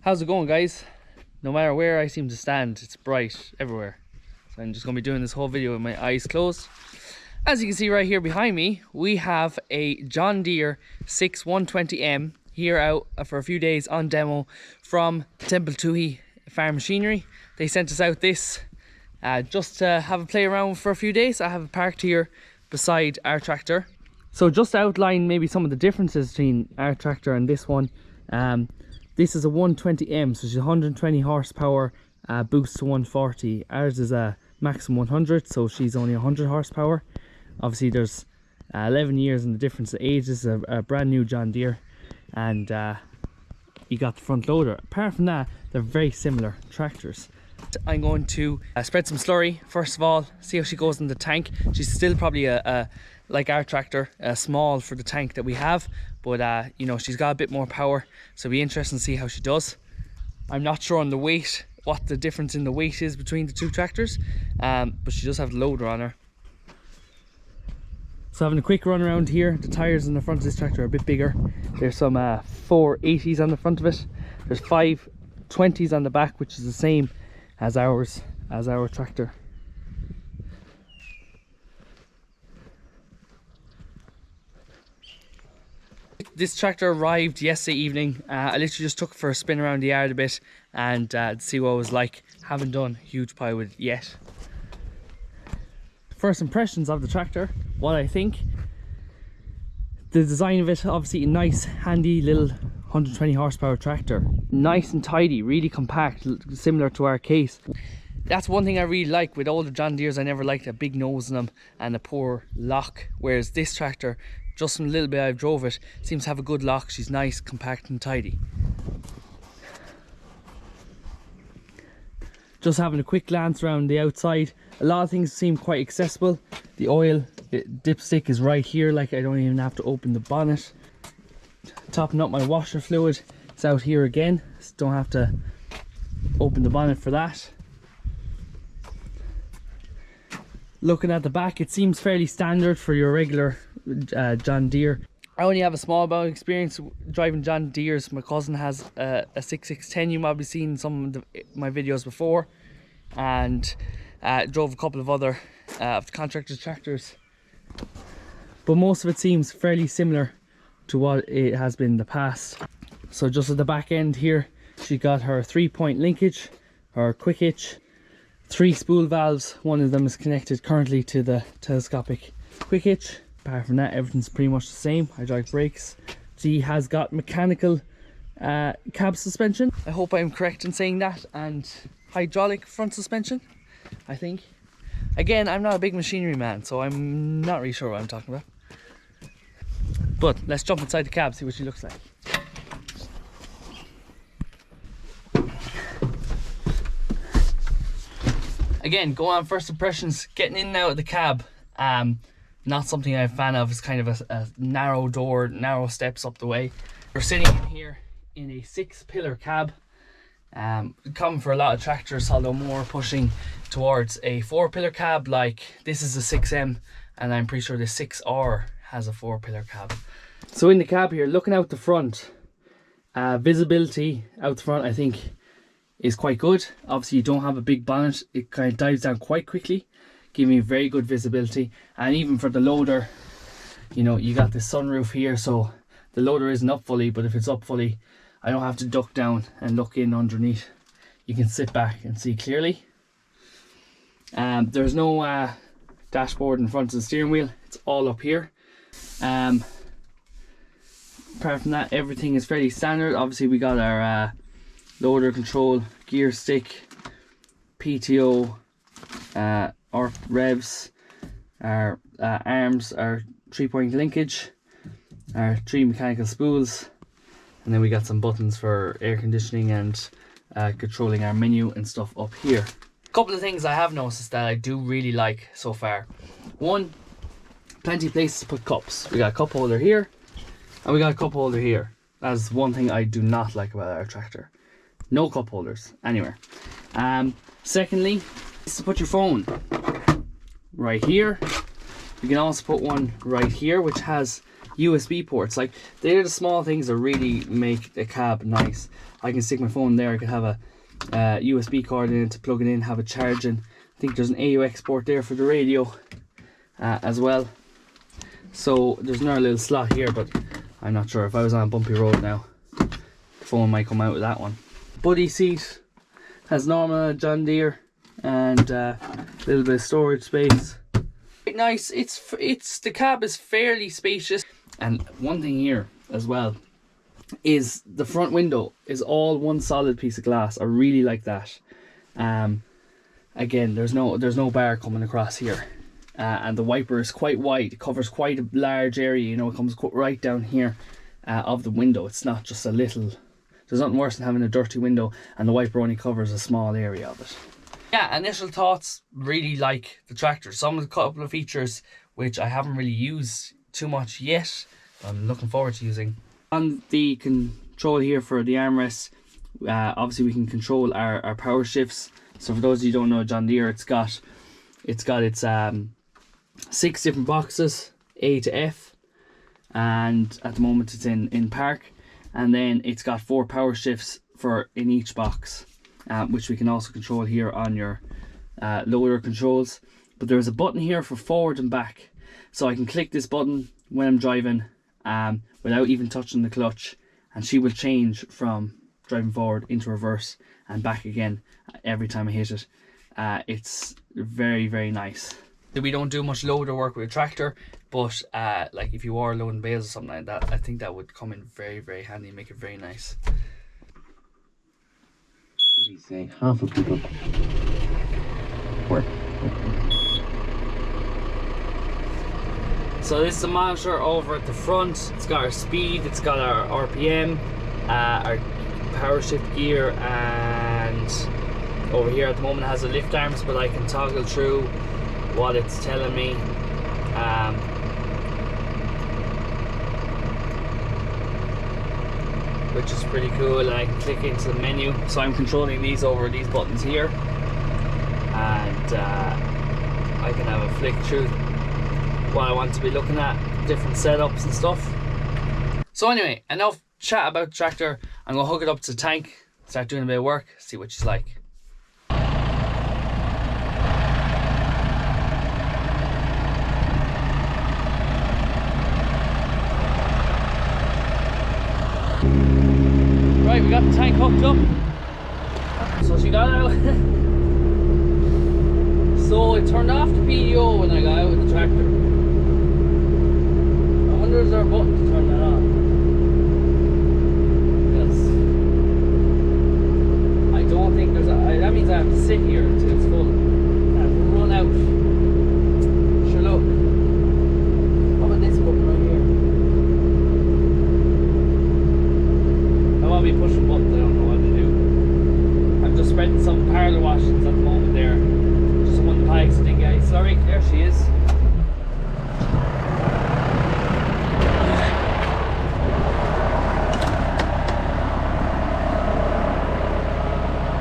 How's it going, guys? No matter where I seem to stand, it's bright everywhere. So I'm just going to be doing this whole video with my eyes closed. As you can see right here behind me, we have a John Deere 6120M here out for a few days on demo from Templetuohy Farm Machinery. They sent us out this just to have a play around for a few days. I have it parked here beside our tractor. So just to outline maybe some of the differences between our tractor and this one. This is a 120M, so she's 120 horsepower, boost to 140. Ours is a maximum 100, so she's only 100 horsepower. Obviously there's 11 years in the difference of age. This is a brand new John Deere, and you got the front loader. Apart from that, they're very similar tractors. I'm going to spread some slurry first of all, see how she goes in the tank. She's still probably like our tractor, small for the tank that we have, but you know, she's got a bit more power, so it'll be interesting to see how she does. I'm not sure on the weight, what the difference in the weight is between the two tractors, but she does have the loader on her. So having a quick run around here, the tyres in the front of this tractor are a bit bigger. There's some 480s on the front of it. There's 520s on the back, which is the same as our tractor. This tractor arrived yesterday evening. I literally just took it for a spin around the yard a bit and to see what it was like. Haven't done a huge pile with it yet. First impressions of the tractor, what I think. The design of it, obviously a nice handy little 120 horsepower tractor. Nice and tidy, really compact, similar to our case. That's one thing I really like with older John Deeres. I never liked a big nose in them and a poor lock, whereas this tractor, just from a little bit I've drove it, seems to have a good lock. She's nice, compact and tidy. Just having a quick glance around the outside, a lot of things seem quite accessible. The oil dipstick is right here, like I don't even have to open the bonnet. Topping up my washer fluid, it's out here again, so don't have to open the bonnet for that. Looking at the back, it seems fairly standard for your regular John Deere. I only have a small amount of experience driving John Deeres. My cousin has a 6610. You might have seen some of my videos before, and drove a couple of other of the contractors' tractors, but most of it seems fairly similar to what it has been in the past. So just at the back end here, she got her 3-point linkage, her quick hitch, 3 spool valves. One of them is connected currently to the telescopic quick hitch. Apart from that, everything's pretty much the same. Hydraulic brakes. She has got mechanical cab suspension, I hope I'm correct in saying that, and hydraulic front suspension, I think. Again, I'm not a big machinery man, so I'm not really sure what I'm talking about. But let's jump inside the cab, see what she looks like. Again, go on first impressions, getting in and out of the cab. Not something I'm a fan of. It's kind of a narrow door, narrow steps up the way. We're sitting in here in a 6-pillar cab. Common for a lot of tractors, although more pushing towards a 4-pillar cab. Like this is a 6M, and I'm pretty sure the 6R has a 4-pillar cab. So in the cab here, looking out the front, visibility out the front I think is quite good. Obviously you don't have a big bonnet, it kind of dives down quite quickly, giving me very good visibility. And even for the loader, you know, you got this sunroof here, so the loader isn't up fully, but if it's up fully, I don't have to duck down and look in underneath. You can sit back and see clearly. There's no dashboard in front of the steering wheel, it's all up here. Apart from that, everything is fairly standard. Obviously we got our loader control, gear stick, PTO, our revs, our arms, our 3-point linkage, our 3 mechanical spools, and then we got some buttons for air conditioning and controlling our menu and stuff up here. A couple of things I have noticed that I do really like so far. One, plenty of places to put cups. We got a cup holder here, and we got a cup holder here. That's one thing I do not like about our tractor. No cup holders anywhere. Secondly, is to put your phone right here. You can also put one right here, which has USB ports. Like, they're the small things that really make the cab nice. I can stick my phone there. I can have a USB cord in it to plug it in, have it charging. I think there's an AUX port there for the radio as well. So there's another little slot here, but I'm not sure. If I was on a bumpy road now, the phone might come out with that one. Buddy seat has normal John Deere, and a little bit of storage space. Quite nice. It's the cab is fairly spacious. And one thing here as well is the front window is all one solid piece of glass. I really like that. Again, there's no bar coming across here, and the wiper is quite wide. It covers quite a large area. You know, it comes right down here of the window. It's not just a little. There's nothing worse than having a dirty window and the wiper only covers a small area of it. Yeah, initial thoughts, really like the tractor. Some of the couple of features which I haven't really used too much yet, I'm looking forward to using. On the control here for the armrests, obviously we can control our power shifts. So for those of you who don't know John Deere, it's got its 6 different boxes, A to F, and at the moment it's in park. And then it's got 4 power shifts in each box, which we can also control here on your loader controls. But there's a button here for forward and back, so I can click this button when I'm driving without even touching the clutch, and she will change from driving forward into reverse and back again every time I hit it. It's very, very nice. We don't do much loader work with a tractor, but like if you are loading bales or something like that, I think that would come in very, very handy and make it very nice. What do you say? Half of people work. So this is the monitor over at the front. It's got our speed, it's got our RPM, our power shift gear, and over here at the moment it has the lift arms, but I can toggle through what it's telling me. Which is pretty cool, and I can click into the menu. So I'm controlling these over these buttons here, and I can have a flick through what I want to be looking at, different setups and stuff. So anyway, enough chat about the tractor. I'm gonna hook it up to the tank, start doing a bit of work, see what she's like. Right, we got the tank hooked up. So she got out. So it turned off the PDO when I got out with the tractor. I wonder is there a button to turn that on? Yes. I don't think there's a... that means I have to sit here until it's full. I have to run out. Sure, look. How about this button right here? I'll be pushing buttons, I don't know what to do. I'm just spreading some parlour washings at the moment there. Just one of the pikes, I think, guys. Sorry, there she is.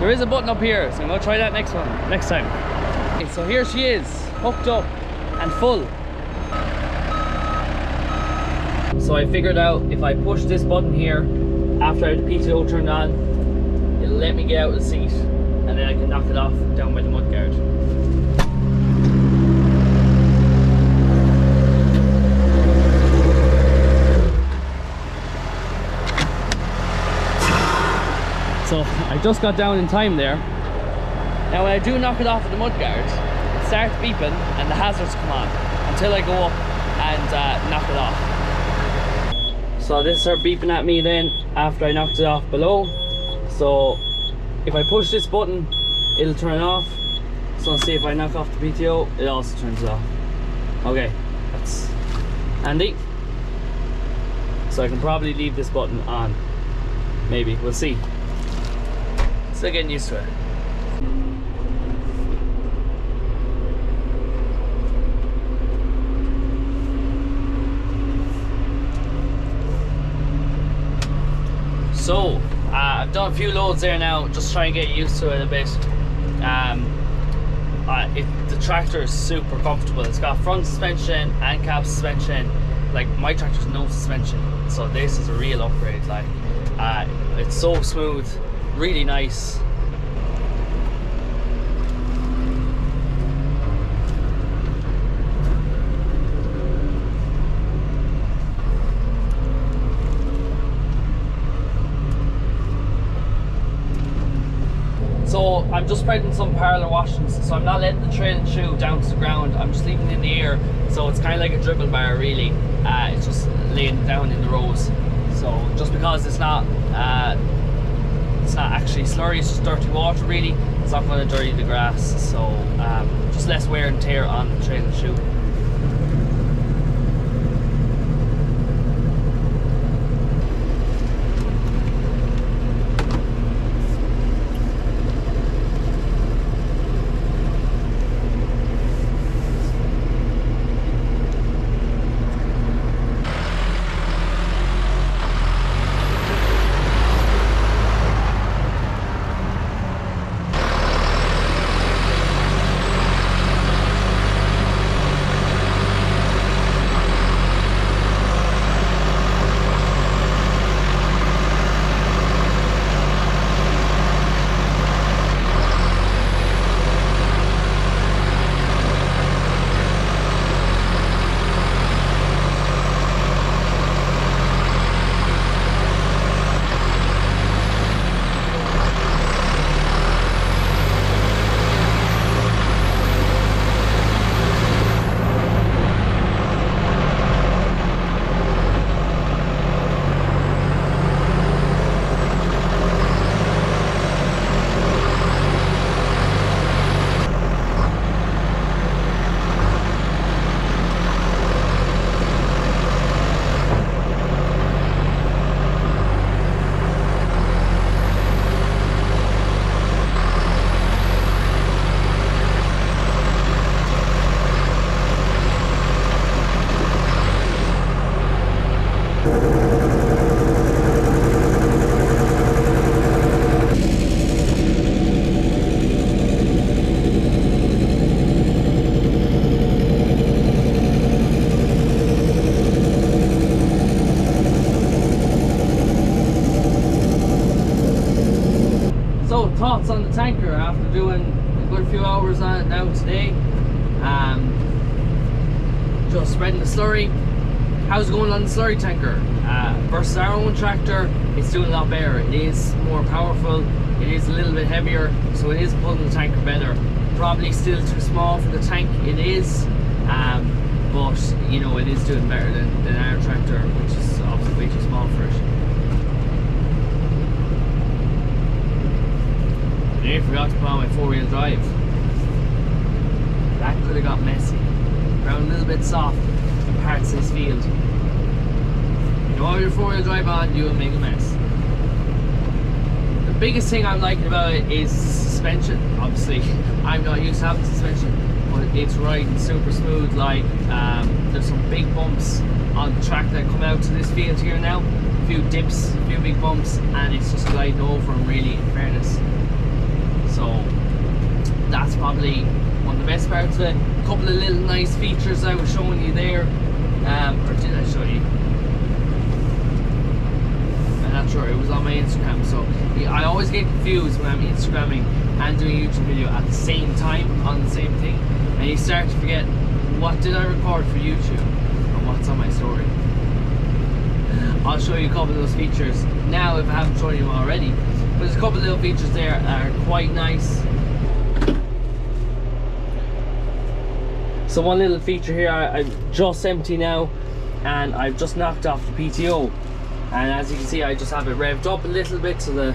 There is a button up here, so I'm going to try that next time. Okay, so here she is, hooked up and full. So I figured out if I push this button here, after I have the PTO turned on, it'll let me get out of the seat, and then I can knock it off down by the mudguard. So I just got down in time there. Now when I do knock it off at the mudguard, it starts beeping and the hazards come on until I go up and knock it off. So this started beeping at me then after I knocked it off below. So if I push this button, it'll turn off. So let's see if I knock off the PTO, it also turns off. Okay, that's handy. So I can probably leave this button on. Maybe, we'll see. Still getting used to it. So, I've done a few loads there now, just trying to get used to it a bit. The tractor is super comfortable. It's got front suspension and cab suspension, like my tractor's no suspension, so this is a real upgrade. Like it's so smooth, really nice. So I'm just spreading some parallel washings, so I'm not letting the trailing shoe down to the ground, I'm just leaving it in the air, so it's kind of like a dribble bar really. It's just laying down in the rows. So just because it's not actually slurry, it's just dirty water really, it's not going to dirty the grass, so just less wear and tear on the trailing shoe. Thoughts on the tanker after doing a good few hours on it now today. Just spreading the slurry. How's it going on the slurry tanker? Versus our own tractor, it's doing a lot better. It is more powerful, it is a little bit heavier, so it is pulling the tanker better. Probably still too small for the tank, it is, but you know, it is doing better than our tractor, which is obviously way too small for it. I forgot to put on my 4-wheel drive. That could have got messy. Ground a little bit soft in parts of this field. You know, your 4-wheel drive on, you will make a mess. The biggest thing I'm liking about it is suspension. Obviously, I'm not used to having suspension, but it's riding super smooth. Like, there's some big bumps on the track that come out to this field here now. A few dips, a few big bumps, and it's just gliding over them really, in fairness. So that's probably one of the best parts of it. A couple of little nice features I was showing you there, or did I show you? I'm not sure, it was on my Instagram. So I always get confused when I'm Instagramming and doing a YouTube video at the same time on the same thing, and you start to forget, what did I record for YouTube and what's on my story. I'll show you a couple of those features now if I haven't shown you them already. But there's a couple of little features there that are quite nice. So one little feature here, I'm just empty now, and I've just knocked off the PTO, and as you can see, I just have it revved up a little bit to the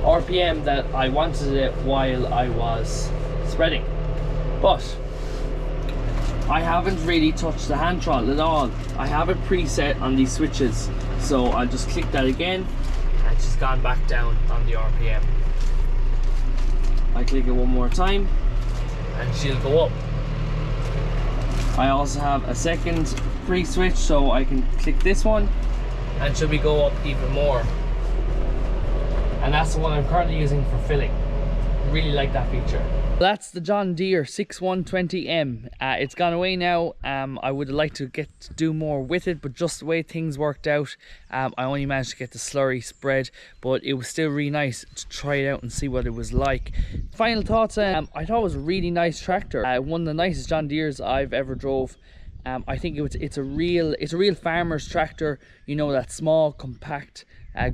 RPM that I wanted it while I was spreading. But I haven't really touched the hand throttle at all. I have it preset on these switches, so I'll just click that again, and she's gone back down on the RPM. I click it one more time and she'll go up. I also have a second pre-switch, so I can click this one and she'll go up even more. And that's the one I'm currently using for filling. Really like that feature. That's the John Deere 6120M. It's gone away now. I would have liked to get to do more with it, but just the way things worked out, I only managed to get the slurry spread, but it was still really nice to try it out and see what it was like. Final thoughts, I thought it was a really nice tractor. One of the nicest John Deeres I've ever drove. I think it's a real farmer's tractor. You know, that small, compact,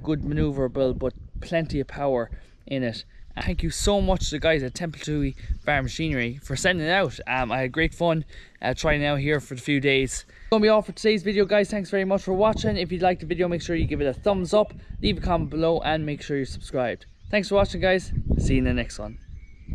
good maneuverable, but plenty of power in it. Thank you so much to the guys at Templetuohy Farm Machinery for sending it out. I had great fun trying it out here for a few days. That's gonna be all for today's video, guys. Thanks very much for watching. If you liked the video, make sure you give it a thumbs up, leave a comment below, and make sure you're subscribed. Thanks for watching, guys. See you in the next one.